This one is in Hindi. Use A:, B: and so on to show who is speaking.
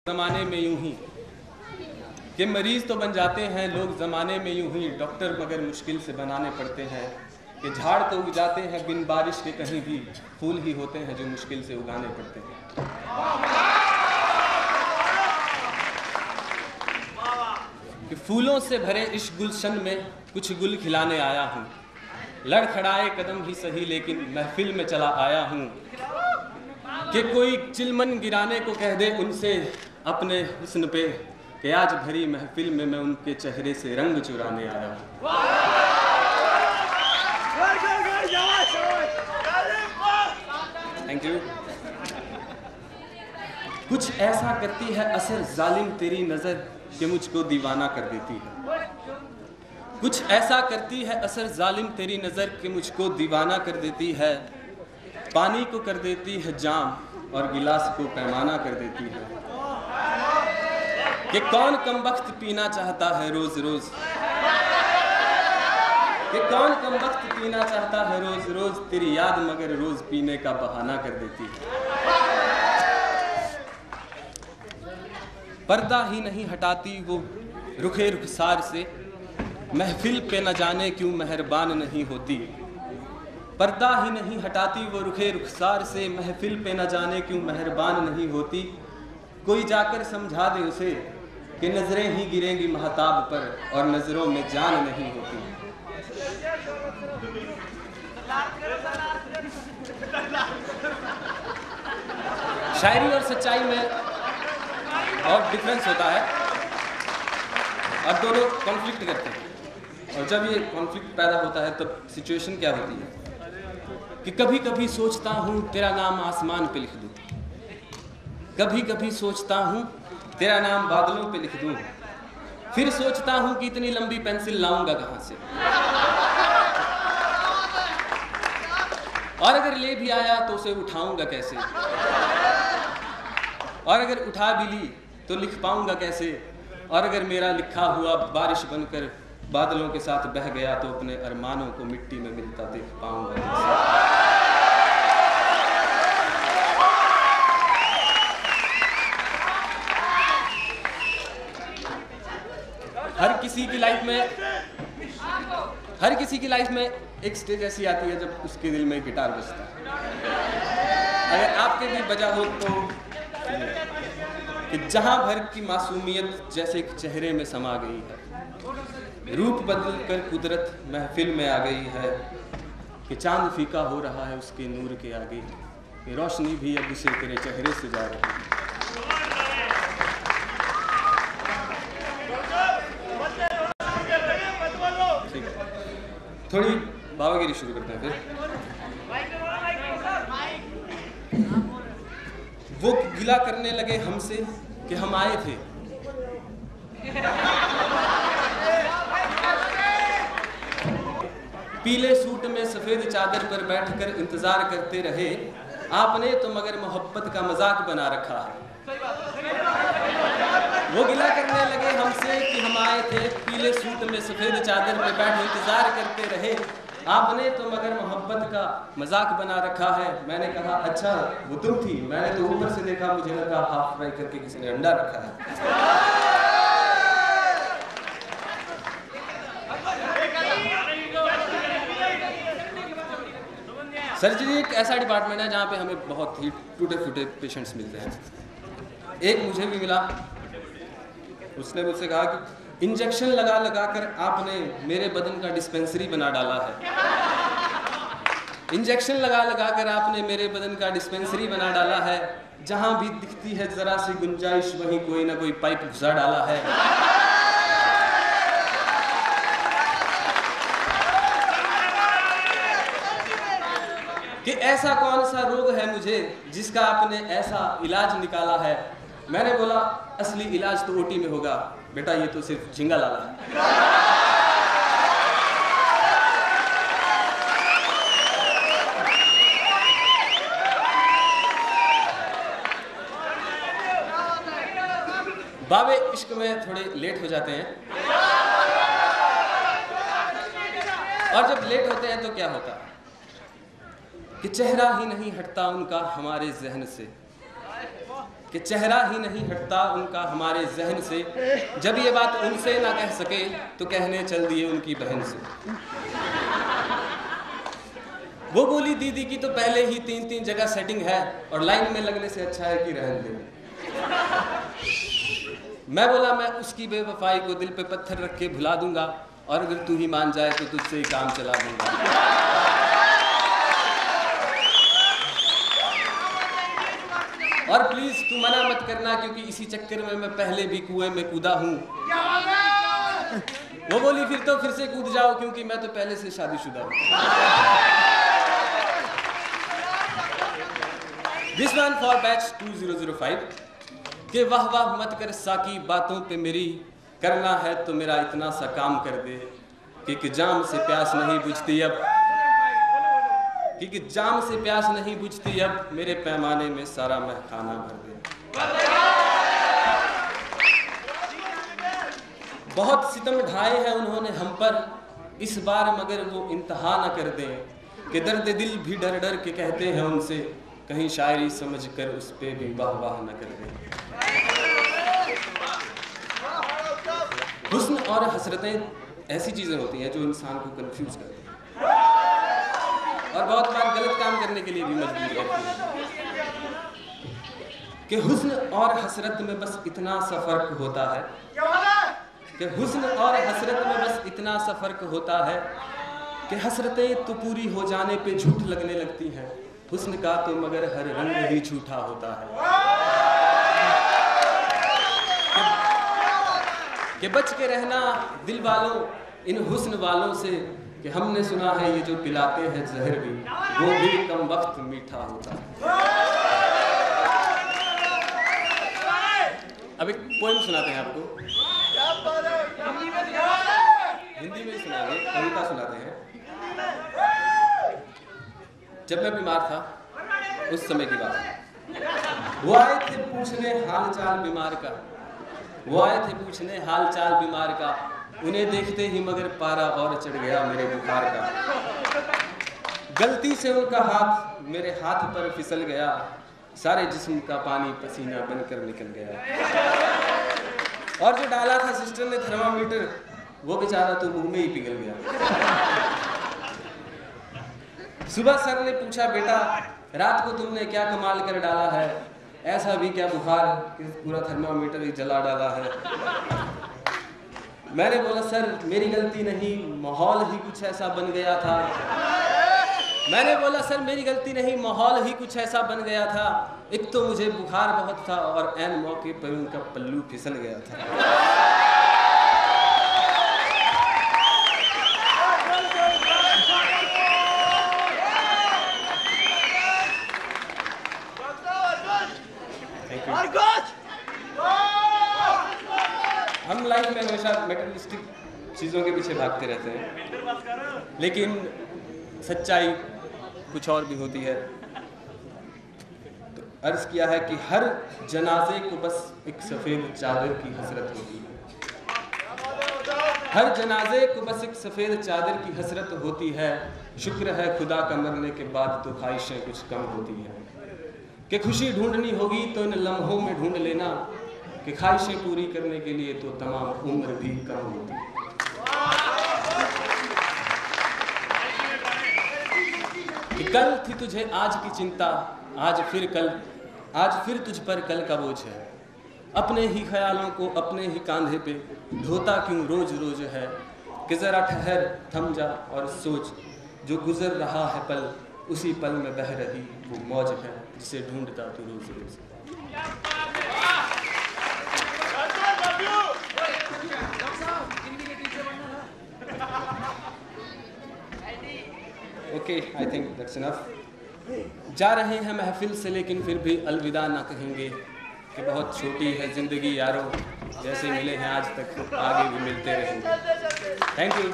A: ज़माने में यूं ही कि मरीज़ तो बन जाते हैं लोग ज़माने में यूं ही, डॉक्टर मगर मुश्किल से बनाने पड़ते हैं कि झाड़ तो उग जाते हैं बिन बारिश के, कहीं भी फूल ही होते हैं जो मुश्किल से उगाने पड़ते हैं। कि फूलों से भरे इस गुलशन में कुछ गुल खिलाने आया हूँ, लड़खड़ाए कदम ही सही लेकिन महफिल में चला आया हूँ। कि कोई चिलमन गिराने को कह दे उनसे अपने हुस्न पे, कि आज भरी महफिल में मैं उनके चेहरे से रंग चुराने आया हूँ। Thank you. कुछ ऐसा करती है असर जालिम तेरी नजर कि मुझको दीवाना कर देती है। कुछ ऐसा करती है असर जालिम तेरी नजर कि मुझको दीवाना कर देती है। पानी को कर देती है जाम और गिलास को पैमाना कर देती है। कि कौन कमबख्त पीना चाहता है रोज रोज, कि कौन कमबख्त पीना चाहता है रोज रोज, तेरी याद मगर रोज पीने का बहाना कर देती है। पर्दा ही नहीं हटाती वो रुखे रुखसार से, महफिल पे न जाने क्यों मेहरबान नहीं होती। पर्दा ही नहीं हटाती वो रुखे रुखसार से, महफिल पे न जाने क्यों मेहरबान नहीं होती। कोई जाकर समझा दे उसे कि नजरें ही गिरेंगी महताब पर और नजरों में जान नहीं होती। शायरी और सच्चाई में बहुत डिफरेंस होता है और दोनों कॉन्फ्लिक्ट करते हैं। और जब ये कॉन्फ्लिक्ट पैदा होता है तब सिचुएशन क्या होती है कि कभी कभी सोचता हूँ तेरा नाम आसमान पे लिख दूँ, कभी कभी सोचता हूँ तेरा नाम बादलों पे लिख दूँ, फिर सोचता हूँ कि इतनी लंबी पेंसिल लाऊंगा कहाँ से, और अगर ले भी आया तो उसे उठाऊंगा कैसे, और अगर उठा भी ली तो लिख पाऊंगा कैसे, और अगर मेरा लिखा हुआ बारिश बनकर बादलों के साथ बह गया तो अपने अरमानों को मिट्टी में मिलता देख पाऊंगा कैसे। हर किसी की लाइफ में एक स्टेज ऐसी आती है जब उसके दिल में गिटार बजता है। अगर आपके भी बजा हो तो कि जहां भर की मासूमियत जैसे एक चेहरे में समा गई है, रूप बदल कर कुदरत महफिल में आ गई है। कि चांद फीका हो रहा है उसके नूर के आगे, कि रोशनी भी अब उसे तेरे चेहरे से जा रही है। थोड़ी बाबागिरी शुरू करते हैं फिर। वो गिला करने लगे हमसे कि हम आए थे, पीले सूट में सफेद चादर पर बैठकर इंतजार करते रहे, आपने तो मगर मोहब्बत का मजाक बना रखा है। वो गिला करने लगे हमसे कि हम आए थे, पीले सूट में सफेद चादर पर बैठ इंतजार करते रहे, आपने तो मगर मोहब्बत का मजाक बना रखा है। मैंने कहा अच्छा वो तुम थी, मैंने तो ऊपर से देखा, मुझे लगा हाफ फ्राई करके किसी ने अंडा रखा है। सर्जरी एक ऐसा डिपार्टमेंट है जहाँ पे हमें बहुत ही टूटे फूटे पेशेंट्स मिलते हैं। एक मुझे भी मिला, उसने मुझसे कहा कि इंजेक्शन लगा लगा कर आपने मेरे बदन का डिस्पेंसरी बना डाला है। इंजेक्शन लगा लगा कर आपने मेरे बदन का डिस्पेंसरी बना डाला है, जहाँ भी दिखती है जरा सी गुंजाइश वहीं कोई ना कोई पाइप घुसा डाला है। कि ऐसा कौन सा रोग है मुझे जिसका आपने ऐसा इलाज निकाला है। मैंने बोला असली इलाज तो ओटी में होगा बेटा, ये तो सिर्फ झिंगा लाला है। बाबे इश्क में थोड़े लेट हो जाते हैं, और जब लेट होते हैं तो क्या होता है कि चेहरा ही नहीं हटता उनका हमारे जहन से, कि चेहरा ही नहीं हटता उनका हमारे जहन से। जब ये बात उनसे ना कह सके तो कहने चल दिए उनकी बहन से। वो बोली दीदी की तो पहले ही 3-3 जगह सेटिंग है और लाइन में लगने से अच्छा है कि रहने दे। मैं बोला मैं उसकी बेवफाई को दिल पे पत्थर रख के भुला दूंगा और अगर तू ही मान जाए तो तुझसे ही काम चला दूंगा। और प्लीज तू मना मत करना क्योंकि इसी चक्कर में मैं पहले भी कुएं में कूदा हूं। वो बोली फिर तो फिर से कूद जाओ क्योंकि मैं तो पहले से शादीशुदा हूं। दिस वन फॉर बैच 2005 के वाह वाह मत कर साकी बातों पे मेरी, करना है तो मेरा इतना सा काम कर दे कि जाम से प्यास नहीं बुझती अब, कि जाम से प्यास नहीं बुझती अब, मेरे पैमाने में सारा महखाना भर दे। बहुत सितम ढाए हैं उन्होंने हम पर, इस बार मगर वो इंतहा न कर दें कि दर्द दिल भी डर डर के कहते हैं उनसे, कहीं शायरी समझ कर उस पे भी वाह वाह न कर दें। हुस्न और हसरतें ऐसी चीजें होती हैं जो इंसान को कंफ्यूज करती हैं और बहुत बार गलत काम करने के लिए भी मजबूर करती है। कि हुस्न और हसरत में बस इतना सा फर्क होता है, कि हुस्न और हसरत में बस इतना सा फर्क होता है कि हसरतें तो पूरी हो जाने पे झूठ लगने लगती हैं, हुस्न का तो मगर हर रंग ही झूठा होता है। कि बच के रहना दिल वालों इन हुस्न वालों से, कि हमने सुना है ये जो पिलाते हैं जहर भी, वो भी कम वक्त मीठा होता है। अब एक पोएम सुनाते हैं आपको, हिंदी में सुनाएंगे, कविता सुनाते हैं। जब मैं बीमार था उस समय की बात, वो आए थे पूछने हाल चाल बीमार का, वो आए थे पूछने हाल चाल बीमार का, उन्हें देखते ही मगर पारा और चढ़ गया मेरे बुखार का। गलती से उनका हाथ मेरे हाथ पर फिसल गया, सारे जिस्म का पानी पसीना बनकर निकल गया। और जो डाला था सिस्टर ने थर्मामीटर, वो बेचारा तो मुंह में ही पिघल गया। सुबह सर ने पूछा बेटा रात को तुमने क्या कमाल कर डाला है, ऐसा भी क्या बुखार कि पूरा थर्मामीटर ही जला डाला है। मैंने बोला सर मेरी गलती नहीं, माहौल ही कुछ ऐसा बन गया था। मैंने बोला सर मेरी गलती नहीं, माहौल ही कुछ ऐसा बन गया था। एक तो मुझे बुखार बहुत था और ऐन मौके पर उनका पल्लू फिसल गया था। हम लाइफ में हमेशा मेटेरियलिस्टिक चीज़ों के पीछे भागते रहते हैं, लेकिन सच्चाई कुछ और भी होती है। तो अर्ज किया है कि हर जनाजे को बस एक सफ़ेद चादर की हसरत होती है, हर जनाजे को बस एक सफ़ेद चादर की हसरत होती है। शुक्र है खुदा का मरने के बाद तो ख्वाहिशें कुछ कम होती हैं, कि खुशी ढूंढनी होगी तो इन लम्हों में ढूंढ लेना, कि ख्वाहिशें पूरी करने के लिए तो तमाम उम्र भी कम होती है। कि कल थी तुझे आज की चिंता, आज फिर तुझ पर कल का बोझ है। अपने ही ख्यालों को अपने ही कांधे पे ढोता क्यों रोज रोज है, कि जरा ठहर थम जा और सोच, जो गुजर रहा है पल उसी पल में बह रही वो मौज है, जिसे ढूंढता तू रोज रोज। Okay, I think that's enough. जा रहे हैं महफिल से लेकिन फिर भी अलविदा ना कहेंगे, कि बहुत छोटी है ज़िंदगी यारो, जैसे मिले हैं आज तक आगे भी मिलते रहेंगे। Thank you.